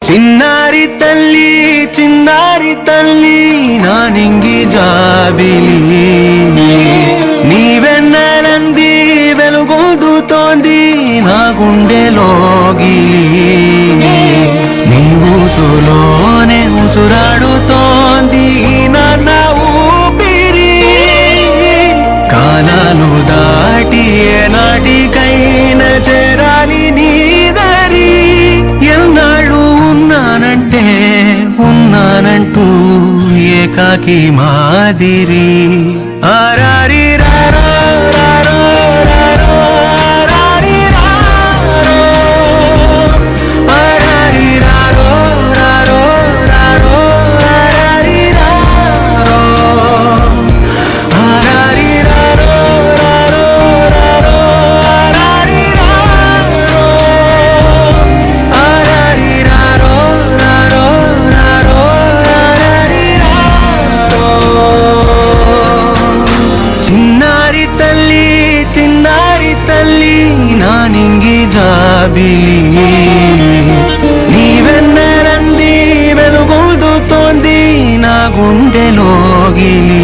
చిన్నారి తల్లి నా నింగి జాబిలి నీవెన్నెలంది వెలుగొందుతోంది నా గుండెలోగిలి నీ ఊసులోనే ఉసురాడుతోంది నాన్న ఊపిరి కాలాలు దాటి ఏనాటికైనా చేరాలి నీదరి ఎన్నాళ్ళు ఉన్నానంటూ ఏకాకి మాదిరి ఆరారి రారో రారో రారో ఆరారి రారో ఆరారి రారో రారో రారో ఆరారి రారో ఆరారి రారో రారో రారో ఆరారి రారో ఆరారి రారో రారో రారో ఆరారి రారో చిన్నారి తల్లి నా నింగి జాబిలి నీవెన్నెలంది వెలుగొందుతోంది నా గుండెలోగిలి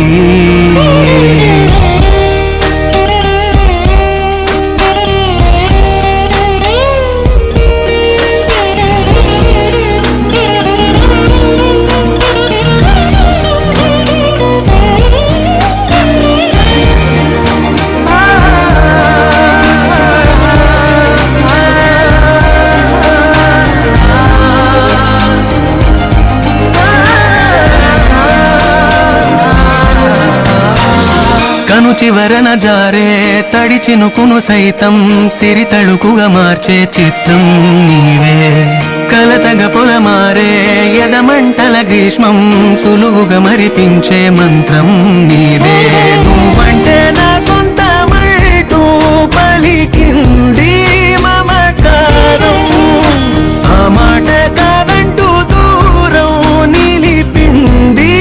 కను చివరన జారే తడి చినుకును సైతం సిరి తళుకుగా మార్చే చిత్రం నీవే కలతగ పొలమారే ఎదమంటల గ్రీష్మం సులువుగా మరిపించే మంత్రం నీవే నువ్వంటే నా సొంతమంటూ పలికింది మమకారం ఆ మాట కాదంటూ దూరం నిలిపింది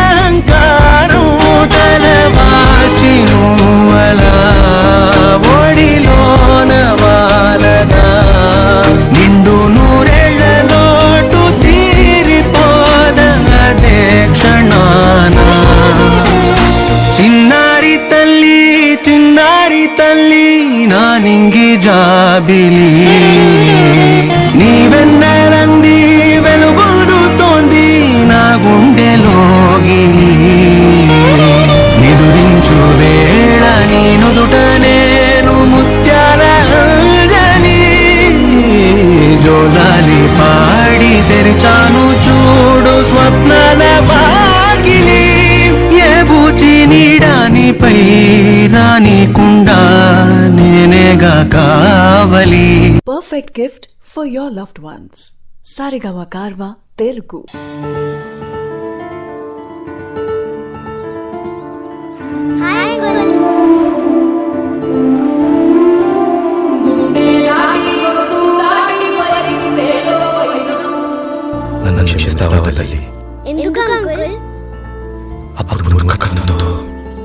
అహంకారం తలవాచి నువ్వలా ఒడిలోన వాలనా నిండు నూరేళ్ల లోటు తీరిపోదదే క్షణాన చిన్నారి తల్లి నా నింగి జాబిలి నీవెన్నెలంది వెలుగొందుతోంది నా గుండెలోగిలి నిదురించు వేళ నీ నుదుట నేను ముత్యాల అంజలి జోలాలి పాడి తెరిచాను చూడు స్వప్నాల వాకిలి ఏ బూచి నీడానిపై రానికుండా నేనేగా కావలి. Perfect gift for your loved ones. Sarigama Karva Telugu. Hi Guru. నన్ను క్షమిస్తావా తల్లి? ఎందుకు అంకుల్? అప్పుడు మూర్ఖత్వంతో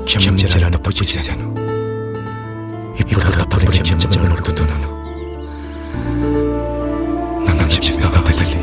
క్షమించాలని పూజ చేశాను. ఇప్పుడు తప్పుడు క్షమించమని అడుగుతున్నాను. నన్ను క్షమిస్తావా తల్లి?